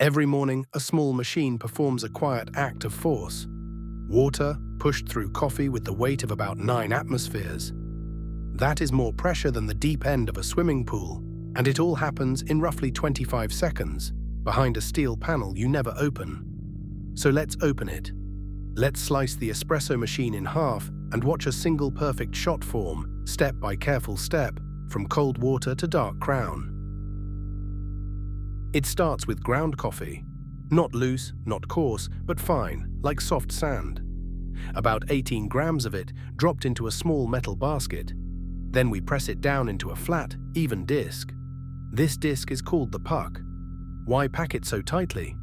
Every morning, a small machine performs a quiet act of force. Water pushed through coffee with the weight of about 9 atmospheres. That is more pressure than the deep end of a swimming pool, and it all happens in roughly 25 seconds, behind a steel panel you never open. So let's open it. Let's slice the espresso machine in half and watch a single perfect shot form, step by careful step, from cold water to dark crown. It starts with ground coffee. Not loose, not coarse, but fine, like soft sand. About 18 grams of it dropped into a small metal basket. Then we press it down into a flat, even disc. This disc is called the puck. Why pack it so tightly?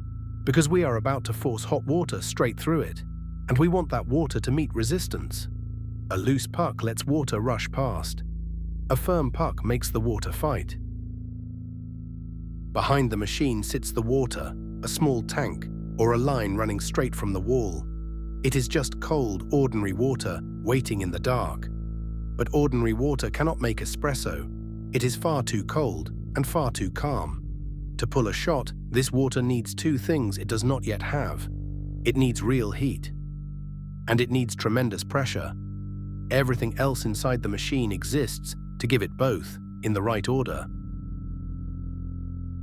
Because we are about to force hot water straight through it, and we want that water to meet resistance. A loose puck lets water rush past. A firm puck makes the water fight. Behind the machine sits the water, a small tank, or a line running straight from the wall. It is just cold, ordinary water, waiting in the dark. But ordinary water cannot make espresso. It is far too cold and far too calm. To pull a shot, this water needs 2 things it does not yet have. It needs real heat. And it needs tremendous pressure. Everything else inside the machine exists to give it both, in the right order.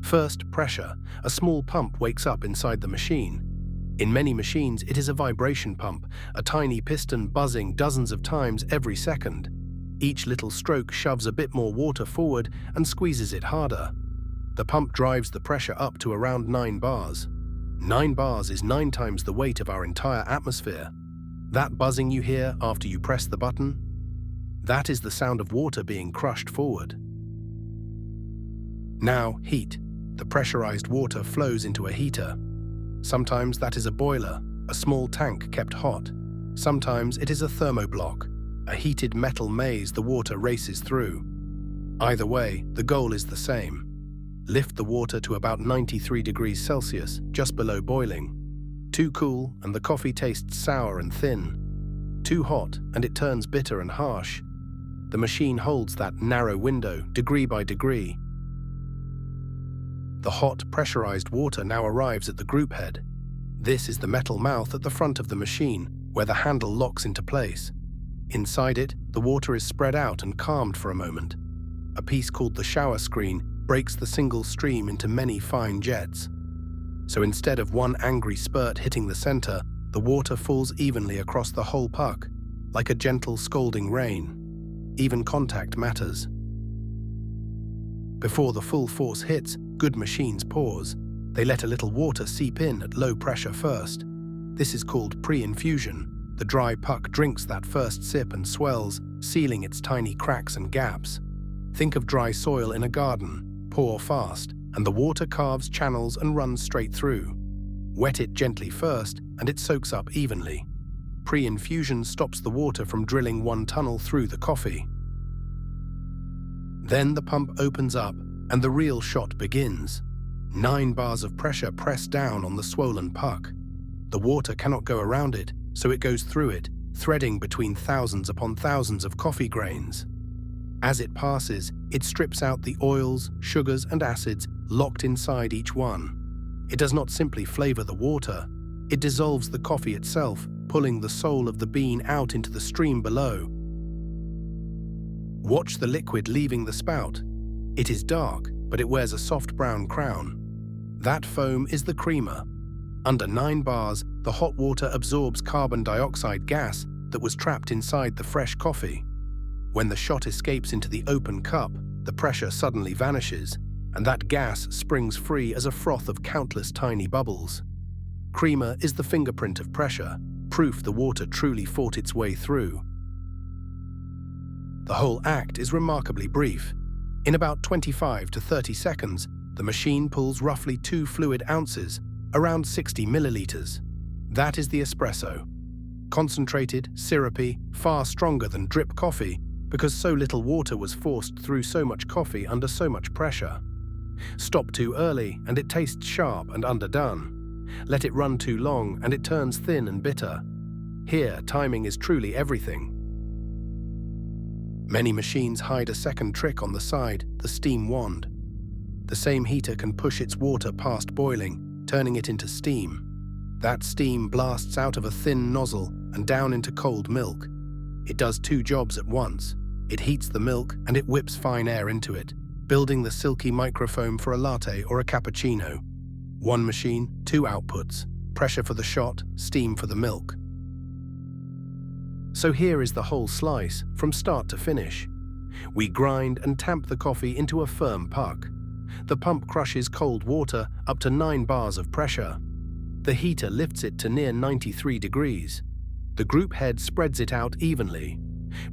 First, pressure. A small pump wakes up inside the machine. In many machines, it is a vibration pump, a tiny piston buzzing dozens of times every second. Each little stroke shoves a bit more water forward and squeezes it harder. The pump drives the pressure up to around 9 bars. 9 bars is 9 times the weight of our entire atmosphere. That buzzing you hear after you press the button? That is the sound of water being crushed forward. Now, heat. The pressurized water flows into a heater. Sometimes that is a boiler, a small tank kept hot. Sometimes it is a thermoblock, a heated metal maze the water races through. Either way, the goal is the same. Lift the water to about 93 degrees Celsius, just below boiling. Too cool, and the coffee tastes sour and thin. Too hot, and it turns bitter and harsh. The machine holds that narrow window, degree by degree. The hot, pressurized water now arrives at the group head. This is the metal mouth at the front of the machine, where the handle locks into place. Inside it, the water is spread out and calmed for a moment. A piece called the shower screen breaks the single stream into many fine jets. So instead of one angry spurt hitting the center, the water falls evenly across the whole puck, like a gentle scalding rain. Even contact matters. Before the full force hits, good machines pause. They let a little water seep in at low pressure first. This is called pre-infusion. The dry puck drinks that first sip and swells, sealing its tiny cracks and gaps. Think of dry soil in a garden. Pour fast, and the water carves channels and runs straight through. Wet it gently first, and it soaks up evenly. Pre-infusion stops the water from drilling one tunnel through the coffee. Then the pump opens up, and the real shot begins. 9 bars of pressure press down on the swollen puck. The water cannot go around it, so it goes through it, threading between thousands upon thousands of coffee grains. As it passes, it strips out the oils, sugars, and acids locked inside each one. It does not simply flavor the water. It dissolves the coffee itself, pulling the soul of the bean out into the stream below. Watch the liquid leaving the spout. It is dark, but it wears a soft brown crown. That foam is the CREMA. Under 9 bars, the hot water absorbs carbon dioxide gas that was trapped inside the fresh coffee. When the shot escapes into the open cup, the pressure suddenly vanishes, and that gas springs free as a froth of countless tiny bubbles. CREMA is the fingerprint of pressure, proof the water truly fought its way through. The whole act is remarkably brief. In about 25 to 30 seconds, the machine pulls roughly 2 fluid ounces, around 60 milliliters. That is the espresso. Concentrated, syrupy, far stronger than drip coffee, because so little water was forced through so much coffee under so much pressure. Stop too early, and it tastes sharp and underdone. Let it run too long, and it turns thin and bitter. Here, timing is truly everything. Many machines hide a second trick on the side, the steam wand. The same heater can push its water past boiling, turning it into steam. That steam blasts out of a thin nozzle and down into cold milk. It does two jobs at once. It heats the milk and it whips fine air into it, building the silky microfoam for a latte or a cappuccino. One machine, two outputs, pressure for the shot, steam for the milk. So here is the whole slice, from start to finish. We grind and tamp the coffee into a firm puck. The pump crushes cold water up to 9 bars of pressure. The heater lifts it to near 93 degrees. The group head spreads it out evenly.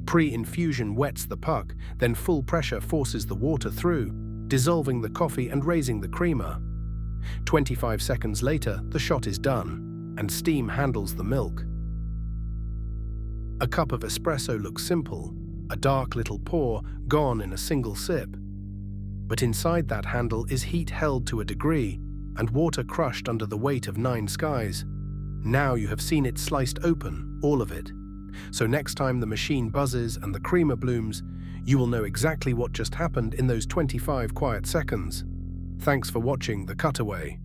Pre-infusion wets the puck, then full pressure forces the water through, dissolving the coffee and raising the CREMA. 25 seconds later, the shot is done, and steam handles the milk. A cup of espresso looks simple, a dark little pour gone in a single sip. But inside that handle is heat held to a degree, and water crushed under the weight of 9 skies. Now you have seen it sliced open, all of it. So next time the machine buzzes and the CREMA blooms, you will know exactly what just happened in those 25 quiet seconds. Thanks for watching The Cutaway.